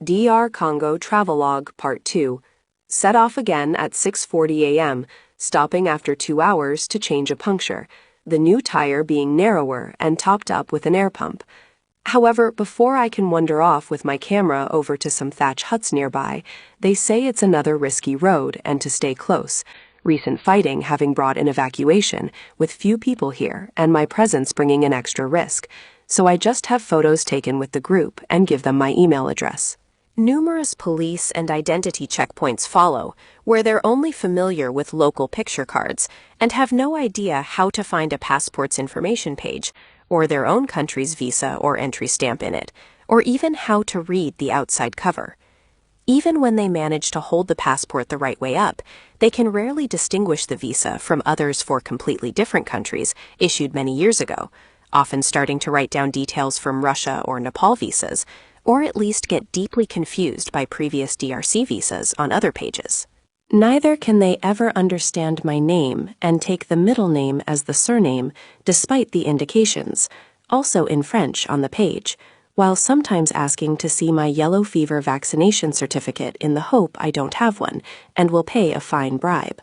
DR Congo Travelogue Part 2. Set off again at 6:40 a.m., stopping after 2 hours to change a puncture, the new tire being narrower and topped up with an air pump. However, before I can wander off with my camera over to some thatch huts nearby, they say it's another risky road and to stay close, recent fighting having brought an evacuation, with few people here and my presence bringing an extra risk, so I just have photos taken with the group and give them my email address. Numerous police and identity checkpoints follow, where they're only familiar with local picture cards and have no idea how to find a passport's information page, or their own country's visa or entry stamp in it, or even how to read the outside cover. Even when they manage to hold the passport the right way up, they can rarely distinguish the visa from others for completely different countries issued many years ago, often starting to write down details from Russia or Nepal visas, or at least get deeply confused by previous DRC visas on other pages. Neither can they ever understand my name and take the middle name as the surname, despite the indications, also in French on the page, while sometimes asking to see my yellow fever vaccination certificate in the hope I don't have one and will pay a fine bribe.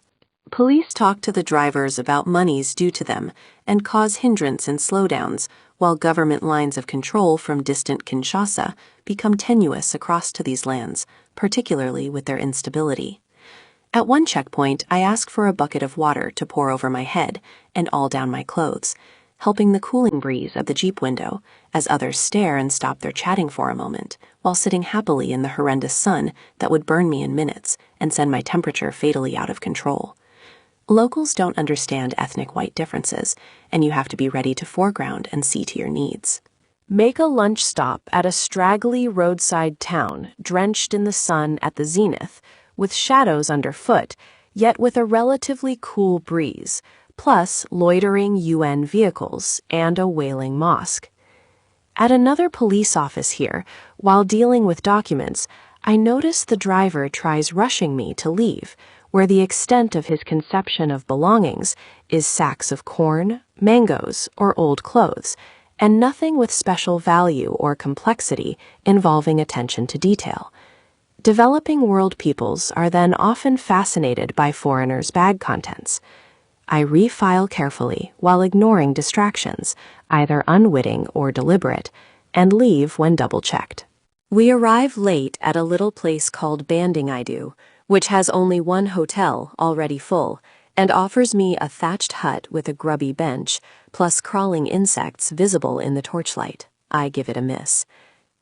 Police talk to the drivers about monies due to them and cause hindrance and slowdowns, while government lines of control from distant Kinshasa become tenuous across to these lands, particularly with their instability. At one checkpoint, I ask for a bucket of water to pour over my head and all down my clothes, helping the cooling breeze of the Jeep window as others stare and stop their chatting for a moment, while sitting happily in the horrendous sun that would burn me in minutes and send my temperature fatally out of control. Locals don't understand ethnic white differences, and you have to be ready to foreground and see to your needs. Make a lunch stop at a straggly roadside town drenched in the sun at the zenith, with shadows underfoot, yet with a relatively cool breeze, plus loitering UN vehicles and a wailing mosque. At another police office here, while dealing with documents, I notice the driver tries rushing me to leave, where the extent of his conception of belongings is sacks of corn, mangoes, or old clothes, and nothing with special value or complexity involving attention to detail. Developing world peoples are then often fascinated by foreigners' bag contents. I refile carefully while ignoring distractions, either unwitting or deliberate, and leave when double-checked. We arrive late at a little place called Banding-I-Do, which has only one hotel, already full, and offers me a thatched hut with a grubby bench, plus crawling insects visible in the torchlight. I give it a miss.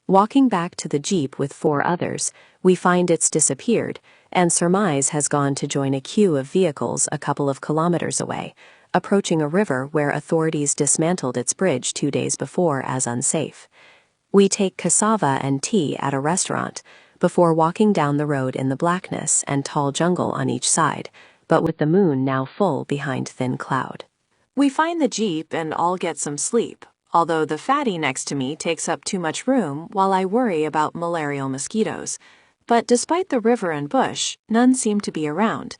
Walking back to the Jeep with 4 others, we find it's disappeared, and surmise has gone to join a queue of vehicles a couple of kilometers away, approaching a river where authorities dismantled its bridge 2 days before as unsafe. We take cassava and tea at a restaurant, before walking down the road in the blackness and tall jungle on each side, but with the moon now full behind thin cloud. We find the Jeep and all get some sleep, although the fatty next to me takes up too much room while I worry about malarial mosquitoes. But despite the river and bush, none seem to be around.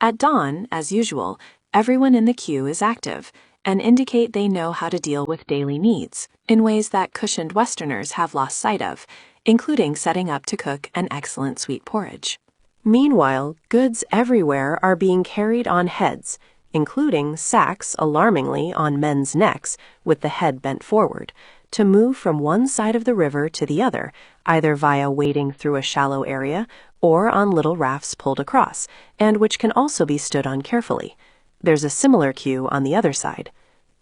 At dawn, as usual, everyone in the queue is active and indicate they know how to deal with daily needs in ways that cushioned Westerners have lost sight of, including setting up to cook an excellent sweet porridge. Meanwhile, goods everywhere are being carried on heads, including sacks alarmingly on men's necks with the head bent forward, to move from one side of the river to the other, either via wading through a shallow area or on little rafts pulled across, and which can also be stood on carefully. There's a similar queue on the other side.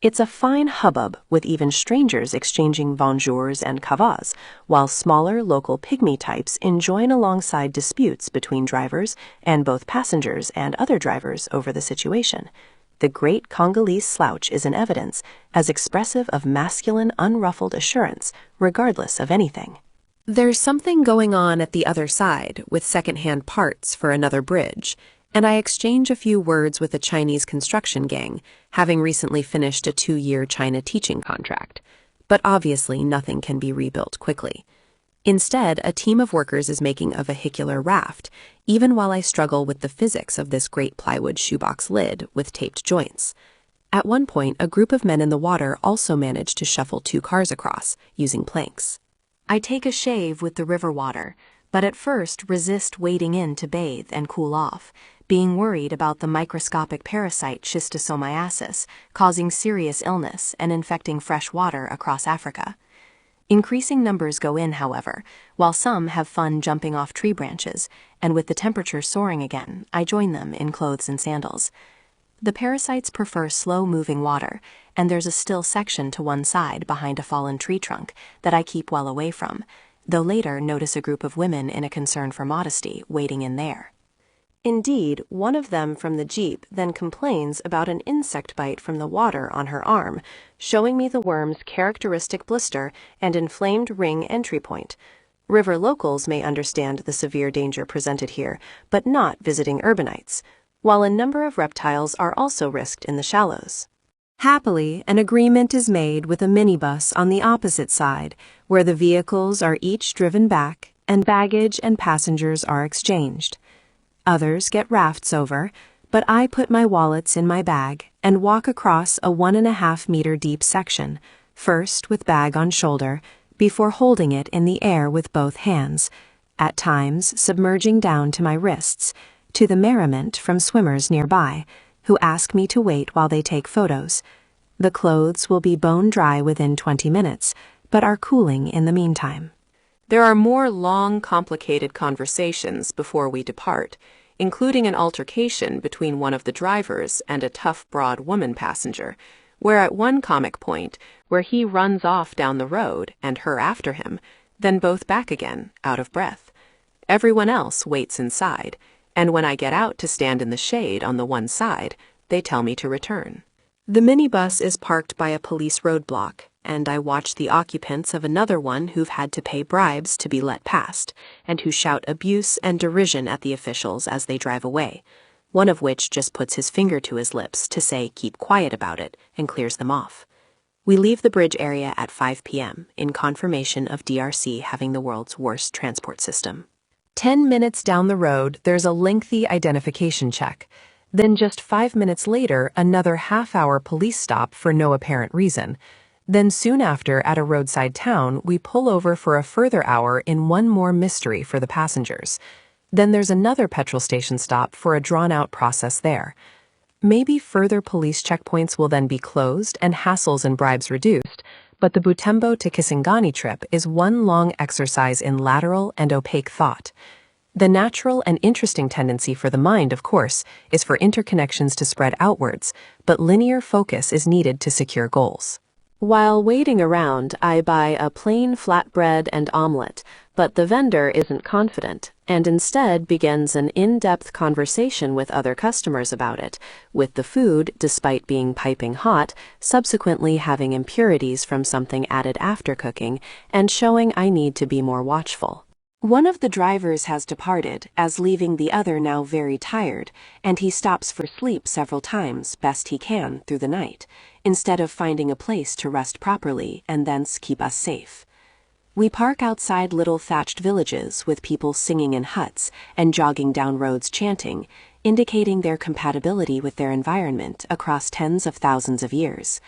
It's a fine hubbub, with even strangers exchanging bonjours and kavas, while smaller local pygmy types enjoin alongside disputes between drivers and both passengers and other drivers over the situation. The great Congolese slouch is in evidence, as expressive of masculine, unruffled assurance, regardless of anything. There's something going on at the other side, with second-hand parts for another bridge, and I exchange a few words with a Chinese construction gang, having recently finished a 2-year China teaching contract. But obviously nothing can be rebuilt quickly. Instead, a team of workers is making a vehicular raft, even while I struggle with the physics of this great plywood shoebox lid with taped joints. At one point, a group of men in the water also managed to shuffle 2 cars across, using planks. I take a shave with the river water, but at first resist wading in to bathe and cool off, being worried about the microscopic parasite schistosomiasis, causing serious illness and infecting fresh water across Africa. Increasing numbers go in, however, while some have fun jumping off tree branches, and with the temperature soaring again, I join them in clothes and sandals. The parasites prefer slow-moving water, and there's a still section to one side behind a fallen tree trunk that I keep well away from, though later notice a group of women in a concern for modesty wading in there. Indeed, one of them from the jeep then complains about an insect bite from the water on her arm, showing me the worm's characteristic blister and inflamed ring entry point. River locals may understand the severe danger presented here, but not visiting urbanites, while a number of reptiles are also risked in the shallows. Happily, an agreement is made with a minibus on the opposite side, where the vehicles are each driven back and baggage and passengers are exchanged. Others get rafts over, but I put my wallets in my bag and walk across a 1.5-meter deep section, first with bag on shoulder, before holding it in the air with both hands, at times submerging down to my wrists, to the merriment from swimmers nearby, who ask me to wait while they take photos. The clothes will be bone dry within 20 minutes, but are cooling in the meantime. There are more long, complicated conversations before we depart, including an altercation between one of the drivers and a tough, broad woman passenger, where at one comic point, where he runs off down the road and her after him, then both back again, out of breath. Everyone else waits inside, and when I get out to stand in the shade on the one side, they tell me to return. The minibus is parked by a police roadblock, and I watch the occupants of another one who've had to pay bribes to be let past, and who shout abuse and derision at the officials as they drive away, one of which just puts his finger to his lips to say keep quiet about it and clears them off. We leave the bridge area at 5 p.m. in confirmation of DRC having the world's worst transport system. 10 minutes down the road, there's a lengthy identification check. Then just 5 minutes later, another half-hour police stop for no apparent reason. Then soon after, at a roadside town, we pull over for a further hour in one more mystery for the passengers. Then there's another petrol station stop for a drawn-out process there. Maybe further police checkpoints will then be closed and hassles and bribes reduced, but the Butembo to Kisangani trip is one long exercise in lateral and opaque thought. The natural and interesting tendency for the mind, of course, is for interconnections to spread outwards, but linear focus is needed to secure goals. While waiting around, I buy a plain flatbread and omelet, but the vendor isn't confident, and instead begins an in-depth conversation with other customers about it, with the food, despite being piping hot, subsequently having impurities from something added after cooking, and showing I need to be more watchful. One of the drivers has departed, as leaving the other now very tired, and he stops for sleep several times, best he can, through the night, instead of finding a place to rest properly and thence keep us safe. We park outside little thatched villages with people singing in huts and jogging down roads chanting, indicating their compatibility with their environment across tens of thousands of years.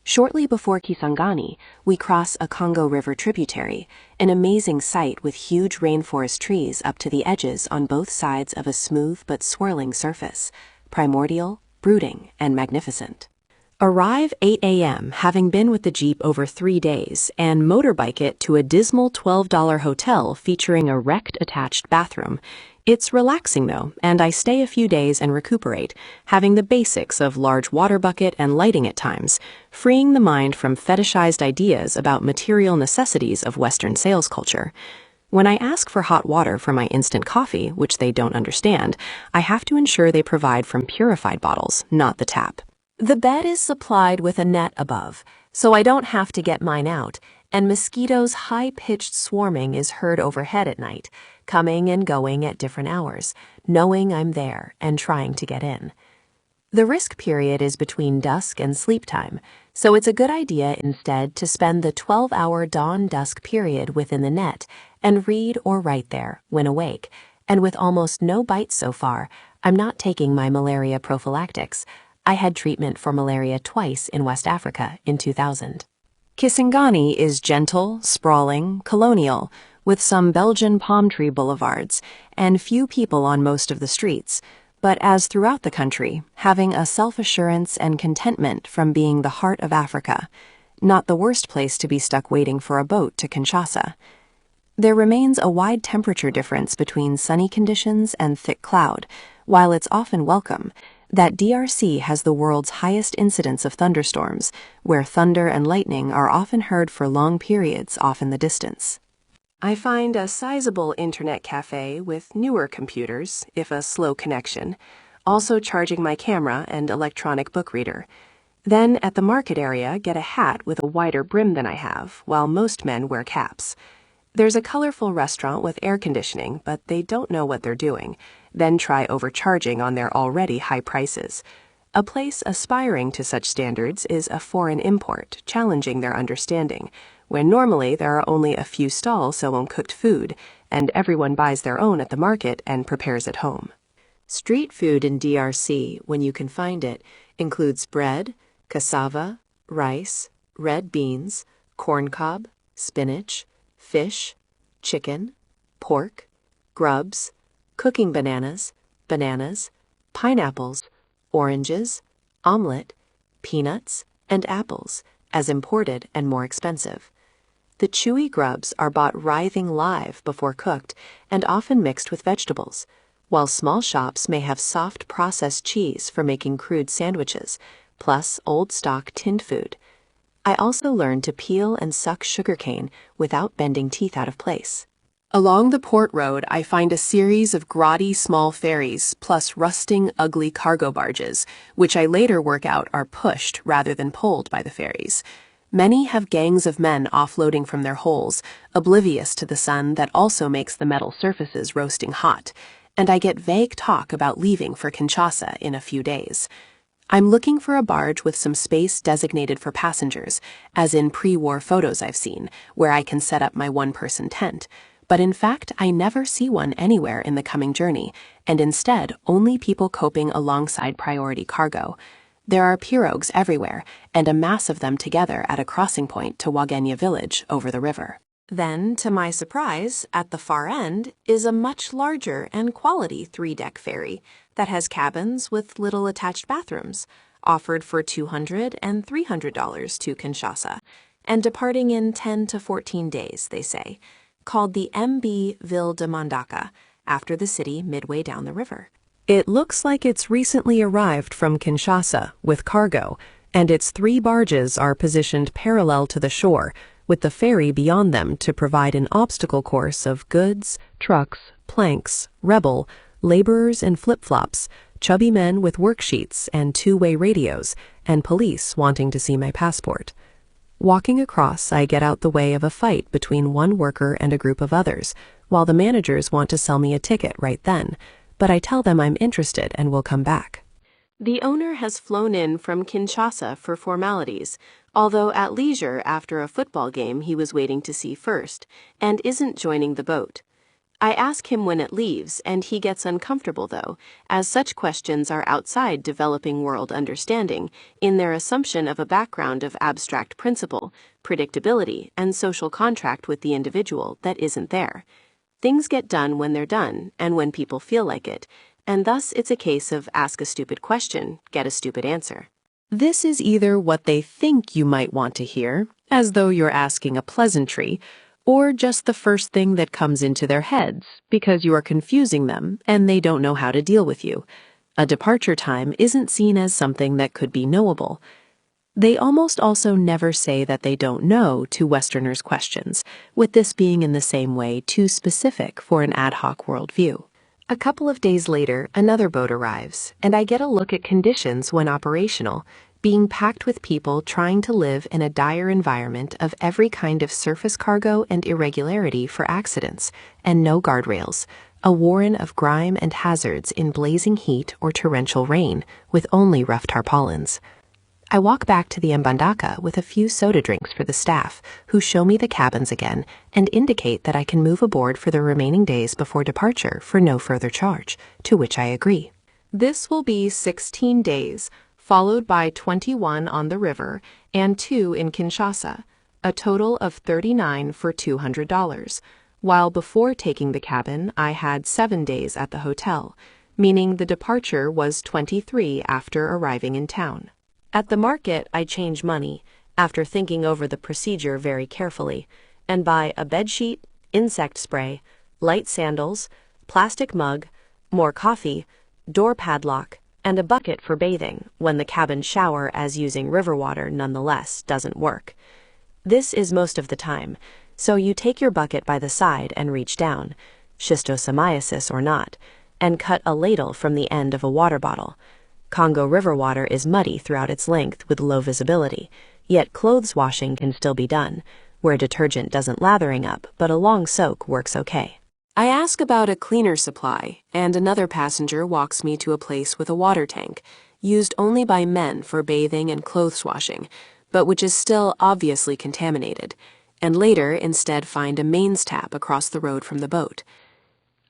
Shortly before Kisangani, we cross a Congo River tributary, an amazing sight with huge rainforest trees up to the edges on both sides of a smooth but swirling surface, primordial, brooding, and magnificent. Arrive 8 a.m., having been with the Jeep over 3 days, and motorbike it to a dismal $12 hotel featuring a wrecked attached bathroom. It's relaxing though, and I stay a few days and recuperate, having the basics of large water bucket and lighting at times, freeing the mind from fetishized ideas about material necessities of Western sales culture. When I ask for hot water for my instant coffee, which they don't understand, I have to ensure they provide from purified bottles, not the tap. The bed is supplied with a net above, so I don't have to get mine out, and mosquitoes' high-pitched swarming is heard overhead at night, coming and going at different hours, knowing I'm there and trying to get in. The risk period is between dusk and sleep time, so it's a good idea instead to spend the 12-hour dawn-dusk period within the net and read or write there when awake, and with almost no bites so far, I'm not taking my malaria prophylactics. I had treatment for malaria twice in West Africa in 2000. Kisangani is gentle, sprawling, colonial, with some Belgian palm tree boulevards and few people on most of the streets, but as throughout the country, having a self-assurance and contentment from being the heart of Africa, not the worst place to be stuck waiting for a boat to Kinshasa. There remains a wide temperature difference between sunny conditions and thick cloud. While it's often welcome, that DRC has the world's highest incidence of thunderstorms, where thunder and lightning are often heard for long periods off in the distance. I find a sizable internet cafe with newer computers, if a slow connection, also charging my camera and electronic book reader. Then at the market area get a hat with a wider brim than I have, while most men wear caps. There's a colorful restaurant with air conditioning, but they don't know what they're doing, then try overcharging on their already high prices. A place aspiring to such standards is a foreign import, challenging their understanding, when normally there are only a few stalls selling cooked food, and everyone buys their own at the market and prepares at home. Street food in DRC, when you can find it, includes bread, cassava, rice, red beans, corn cob, spinach, fish, chicken, pork, grubs, cooking bananas, pineapples, oranges, omelette, peanuts, and apples, as imported and more expensive. The chewy grubs are bought writhing live before cooked and often mixed with vegetables, while small shops may have soft processed cheese for making crude sandwiches, plus old stock tinned food. I also learned to peel and suck sugarcane without bending teeth out of place. Along the port road, I find a series of grotty small ferries plus rusting, ugly cargo barges, which I later work out are pushed rather than pulled by the ferries. Many have gangs of men offloading from their holes, oblivious to the sun that also makes the metal surfaces roasting hot, and I get vague talk about leaving for Kinshasa in a few days. I'm looking for a barge with some space designated for passengers, as in pre-war photos I've seen, where I can set up my one-person tent. But in fact, I never see one anywhere in the coming journey, and instead only people coping alongside priority cargo. There are pirogues everywhere, and a mass of them together at a crossing point to Wagenya village over the river. Then, to my surprise, at the far end is a much larger and quality 3-deck ferry that has cabins with little attached bathrooms, offered for $200 and $300 to Kinshasa, and departing in 10 to 14 days, they say, called the MB Ville de Mandaka, after the city midway down the river. It looks like it's recently arrived from Kinshasa with cargo, and its 3 barges are positioned parallel to the shore, with the ferry beyond them to provide an obstacle course of goods, trucks, planks, rebel, laborers in flip-flops, chubby men with worksheets and 2-way radios, and police wanting to see my passport. Walking across, I get out the way of a fight between one worker and a group of others, while the managers want to sell me a ticket right then, but I tell them I'm interested and will come back. The owner has flown in from Kinshasa for formalities, although at leisure after a football game he was waiting to see first, and isn't joining the boat. I ask him when it leaves, and he gets uncomfortable though, as such questions are outside developing world understanding, in their assumption of a background of abstract principle, predictability, and social contract with the individual that isn't there. Things get done when they're done, and when people feel like it, and thus it's a case of ask a stupid question, get a stupid answer. This is either what they think you might want to hear, as though you're asking a pleasantry, or just the first thing that comes into their heads because you are confusing them and they don't know how to deal with you. A departure time isn't seen as something that could be knowable. They almost also never say that they don't know to Westerners' questions, with this being in the same way too specific for an ad hoc worldview. A couple of days later, another boat arrives, and I get a look at conditions when operational, being packed with people trying to live in a dire environment of every kind of surface cargo and irregularity for accidents, and no guardrails, a warren of grime and hazards in blazing heat or torrential rain, with only rough tarpaulins. I walk back to the Mbandaka with a few soda drinks for the staff, who show me the cabins again and indicate that I can move aboard for the remaining days before departure for no further charge, to which I agree. This will be 16 days, followed by 21 on the river and 2 in Kinshasa, a total of $39 for $200, while before taking the cabin I had 7 days at the hotel, meaning the departure was 23 after arriving in town. At the market I change money, after thinking over the procedure very carefully, and buy a bedsheet, insect spray, light sandals, plastic mug, more coffee, door padlock, and a bucket for bathing when the cabin shower, as using river water nonetheless doesn't work. This is most of the time, so you take your bucket by the side and reach down, schistosomiasis or not, and cut a ladle from the end of a water bottle. Congo River water is muddy throughout its length with low visibility, yet clothes washing can still be done, where detergent doesn't lathering up, but a long soak works okay. I ask about a cleaner supply, and another passenger walks me to a place with a water tank, used only by men for bathing and clothes washing, but which is still obviously contaminated, and later instead find a mains tap across the road from the boat.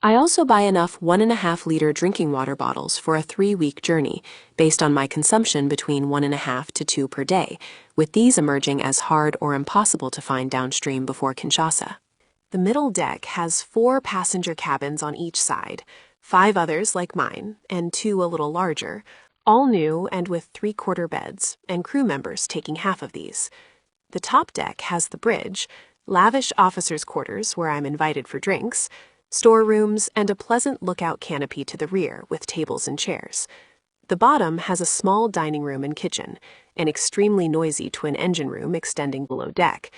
I also buy enough 1.5-liter drinking water bottles for a 3-week journey, based on my consumption between 1.5 to 2 per day, with these emerging as hard or impossible to find downstream before Kinshasa. The middle deck has 4 passenger cabins on each side, 5 others like mine, and 2 a little larger, all new and with 3/4 beds, and crew members taking half of these. The top deck has the bridge, lavish officers' quarters where I'm invited for drinks, storerooms, and a pleasant lookout canopy to the rear with tables and chairs. The bottom has a small dining room and kitchen, an extremely noisy twin-engine room extending below deck,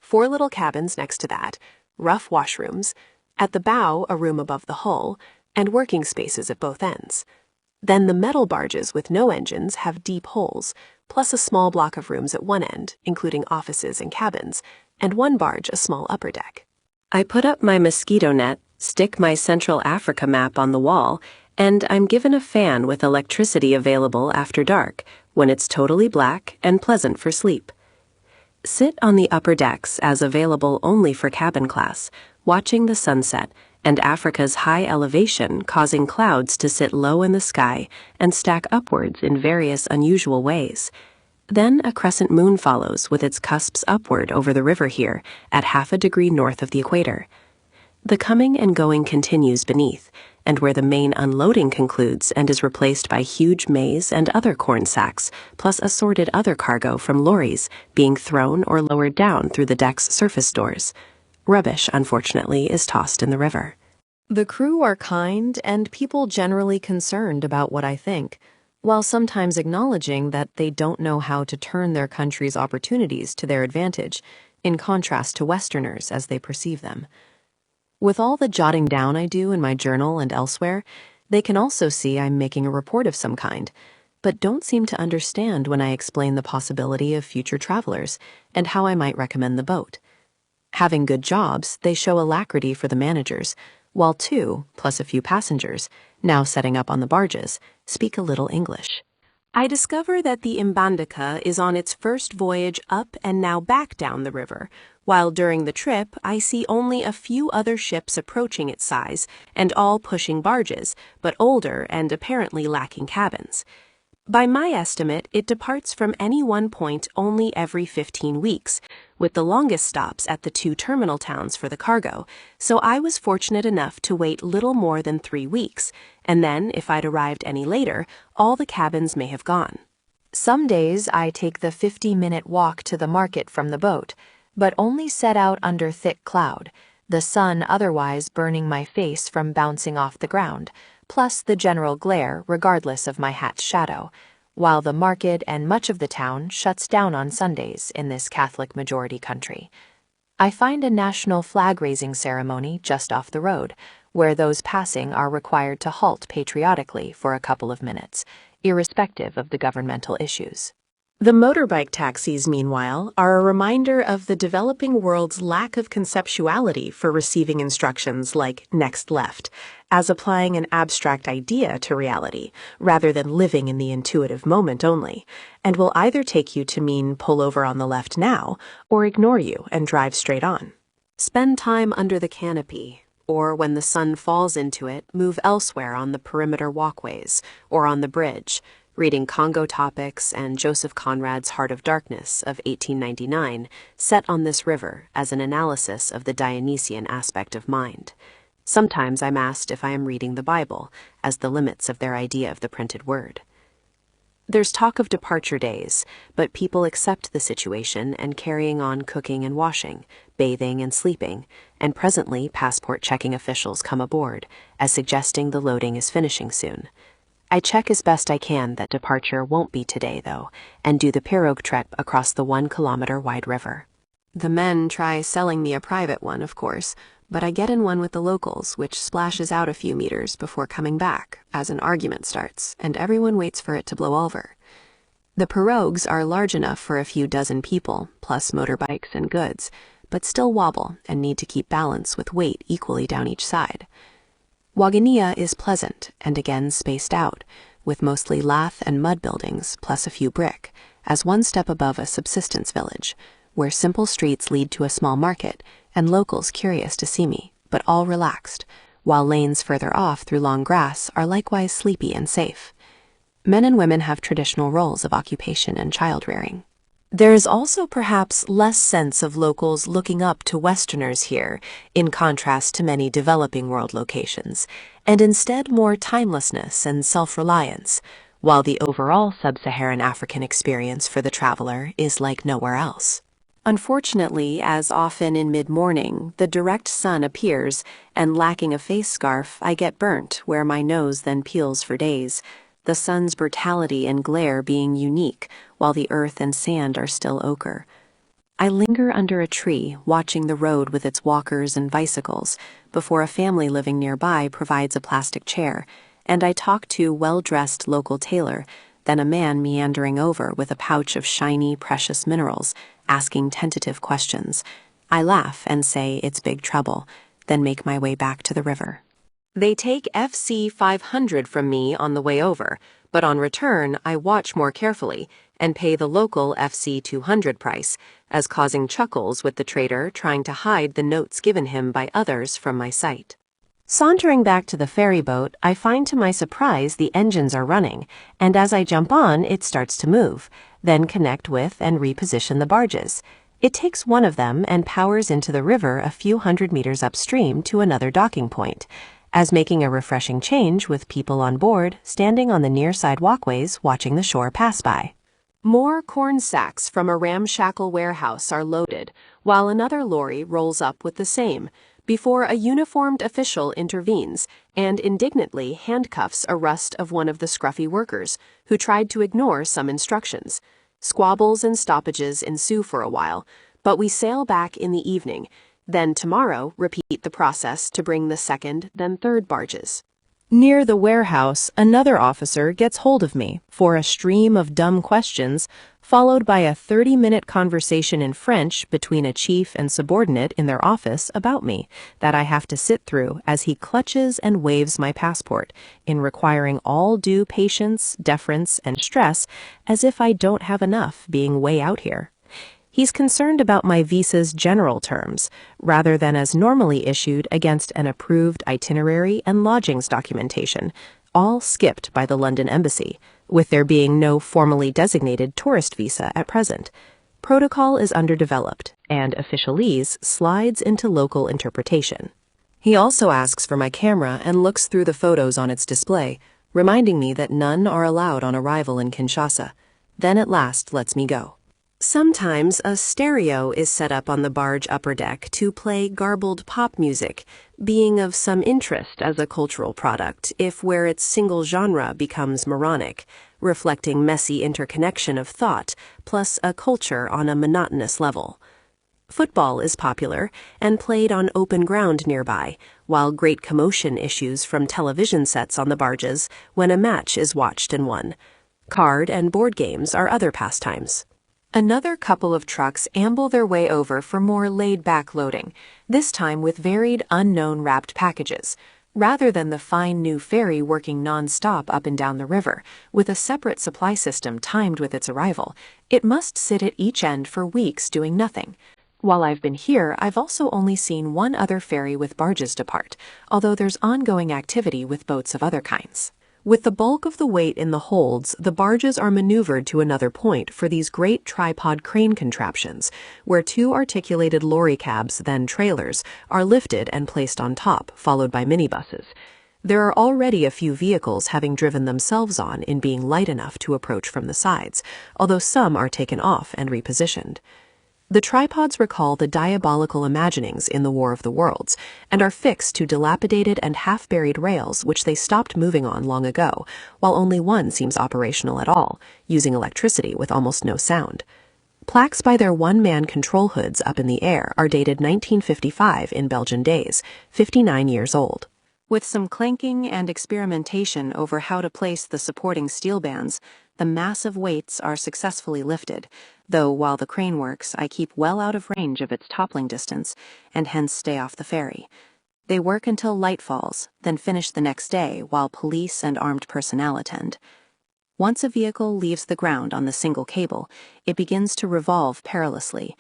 4 little cabins next to that, rough washrooms, at the bow a room above the hull, and working spaces at both ends. Then the metal barges with no engines have deep holes, plus a small block of rooms at one end, including offices and cabins, and one barge a small upper deck. I put up my mosquito net, stick my Central Africa map on the wall, and I'm given a fan with electricity available after dark, when it's totally black and pleasant for sleep. Sit on the upper decks as available only for cabin class, watching the sunset and Africa's high elevation causing clouds to sit low in the sky and stack upwards in various unusual ways. Then a crescent moon follows with its cusps upward over the river here at 1/2 degree north of the equator. The coming and going continues beneath, and where the main unloading concludes and is replaced by huge maize and other corn sacks, plus assorted other cargo from lorries being thrown or lowered down through the deck's surface doors. Rubbish, unfortunately, is tossed in the river. The crew are kind and people generally concerned about what I think, while sometimes acknowledging that they don't know how to turn their country's opportunities to their advantage, in contrast to Westerners as they perceive them. With all the jotting down I do in my journal and elsewhere, they can also see I'm making a report of some kind, but don't seem to understand when I explain the possibility of future travelers and how I might recommend the boat. Having good jobs, they show alacrity for the managers, while 2, plus a few passengers, now setting up on the barges, speak a little English. I discover that the Mbandaka is on its first voyage up and now back down the river, while during the trip I see only a few other ships approaching its size and all pushing barges, but older and apparently lacking cabins. By my estimate, it departs from any one point only every 15 weeks, with the longest stops at the 2 terminal towns for the cargo, so I was fortunate enough to wait little more than 3 weeks, and then, if I'd arrived any later, all the cabins may have gone. Some days I take the 50-minute walk to the market from the boat, but only set out under thick cloud, the sun otherwise burning my face from bouncing off the ground, plus the general glare regardless of my hat's shadow, while the market and much of the town shuts down on Sundays in this Catholic-majority country. I find a national flag-raising ceremony just off the road, where those passing are required to halt patriotically for a couple of minutes, irrespective of the governmental issues. The motorbike taxis, meanwhile, are a reminder of the developing world's lack of conceptuality for receiving instructions like next left, as applying an abstract idea to reality, rather than living in the intuitive moment only, and will either take you to mean pull over on the left now, or ignore you and drive straight on. Spend time under the canopy, or when the sun falls into it, move elsewhere on the perimeter walkways, or on the bridge, reading Congo Topics and Joseph Conrad's Heart of Darkness of 1899, set on this river as an analysis of the Dionysian aspect of mind. Sometimes I'm asked if I am reading the Bible, as the limits of their idea of the printed word. There's talk of departure days, but people accept the situation and carrying on cooking and washing, bathing and sleeping, and presently passport-checking officials come aboard, as suggesting the loading is finishing soon. I check as best I can that departure won't be today, though, and do the pirogue trek across the 1-kilometer-wide river. The men try selling me a private one, of course, but I get in one with the locals, which splashes out a few meters before coming back, as an argument starts, and everyone waits for it to blow over. The pirogues are large enough for a few dozen people, plus motorbikes and goods, but still wobble and need to keep balance with weight equally down each side. Wagania is pleasant and again spaced out, with mostly lath and mud buildings, plus a few brick, as one step above a subsistence village, where simple streets lead to a small market, and locals curious to see me, but all relaxed, while lanes further off through long grass are likewise sleepy and safe. Men and women have traditional roles of occupation and child-rearing. There is also perhaps less sense of locals looking up to Westerners here, in contrast to many developing world locations, and instead more timelessness and self-reliance, while the overall sub-Saharan African experience for the traveler is like nowhere else. Unfortunately, as often in mid-morning, the direct sun appears, and lacking a face scarf, I get burnt where my nose then peels for days, the sun's brutality and glare being unique, while the earth and sand are still ochre. I linger under a tree, watching the road with its walkers and bicycles, before a family living nearby provides a plastic chair, and I talk to a well-dressed local tailor, then a man meandering over with a pouch of shiny, precious minerals, asking tentative questions. I laugh and say it's big trouble, then make my way back to the river. They take FC 500 from me on the way over, but on return I watch more carefully and pay the local FC 200 price, as causing chuckles with the trader trying to hide the notes given him by others from my sight. Sauntering back to the ferry boat, I find to my surprise the engines are running, and as I jump on, it starts to move, then connect with and reposition the barges. It takes one of them and powers into the river a few hundred meters upstream to another docking point, as making a refreshing change with people on board standing on the near side walkways watching the shore pass by. More corn sacks from a ramshackle warehouse are loaded, while another lorry rolls up with the same, before a uniformed official intervenes and indignantly handcuffs a rust of one of the scruffy workers, who tried to ignore some instructions. Squabbles and stoppages ensue for a while, but we sail back in the evening, then tomorrow repeat the process to bring the second, then third barges. Near the warehouse, another officer gets hold of me for a stream of dumb questions, followed by a 30-minute conversation in French between a chief and subordinate in their office about me that I have to sit through as he clutches and waves my passport, in requiring all due patience, deference, and stress, as if I don't have enough being way out here. He's concerned about my visa's general terms, rather than as normally issued against an approved itinerary and lodgings documentation, all skipped by the London Embassy, with there being no formally designated tourist visa at present. Protocol is underdeveloped, and officialese slides into local interpretation. He also asks for my camera and looks through the photos on its display, reminding me that none are allowed on arrival in Kinshasa, then at last lets me go. Sometimes a stereo is set up on the barge upper deck to play garbled pop music, being of some interest as a cultural product if where its single genre becomes moronic, reflecting messy interconnection of thought, plus a culture on a monotonous level. Football is popular and played on open ground nearby, while great commotion issues from television sets on the barges when a match is watched and won. Card and board games are other pastimes. Another couple of trucks amble their way over for more laid-back loading, this time with varied unknown wrapped packages, rather than the fine new ferry working non-stop up and down the river, with a separate supply system timed with its arrival. It must sit at each end for weeks doing nothing. While I've been here, I've also only seen one other ferry with barges depart, although there's ongoing activity with boats of other kinds. With the bulk of the weight in the holds, the barges are maneuvered to another point for these great tripod crane contraptions, where two articulated lorry cabs, then trailers, are lifted and placed on top, followed by minibuses. There are already a few vehicles having driven themselves on in being light enough to approach from the sides, although some are taken off and repositioned. The tripods recall the diabolical imaginings in the War of the Worlds and are fixed to dilapidated and half-buried rails which they stopped moving on long ago, while only one seems operational at all, using electricity with almost no sound. Plaques by their one-man control hoods up in the air are dated 1955 in Belgian days, 59 years old. With some clanking and experimentation over how to place the supporting steel bands, the massive weights are successfully lifted, though while the crane works, I keep well out of range of its toppling distance, and hence stay off the ferry. They work until light falls, then finish the next day while police and armed personnel attend. Once a vehicle leaves the ground on the single cable, it begins to revolve perilously,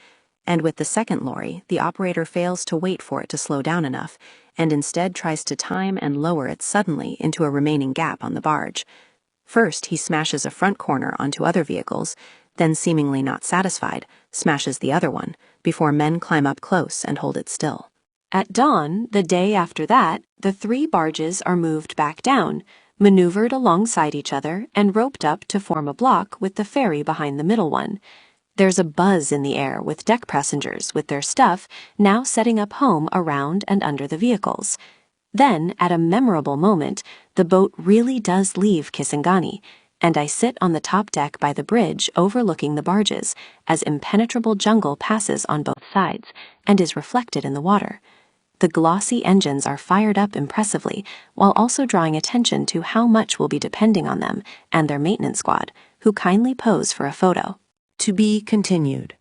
and with the second lorry, the operator fails to wait for it to slow down enough, and instead tries to time and lower it suddenly into a remaining gap on the barge. First, he smashes a front corner onto other vehicles, then, seemingly not satisfied, smashes the other one, before men climb up close and hold it still. At dawn, the day after that, the three barges are moved back down, maneuvered alongside each other, and roped up to form a block with the ferry behind the middle one. There's a buzz in the air with deck passengers with their stuff now setting up home around and under the vehicles. Then, at a memorable moment, the boat really does leave Kisangani, and I sit on the top deck by the bridge overlooking the barges as impenetrable jungle passes on both sides and is reflected in the water. The glossy engines are fired up impressively, while also drawing attention to how much will be depending on them and their maintenance squad, who kindly pose for a photo. To be continued.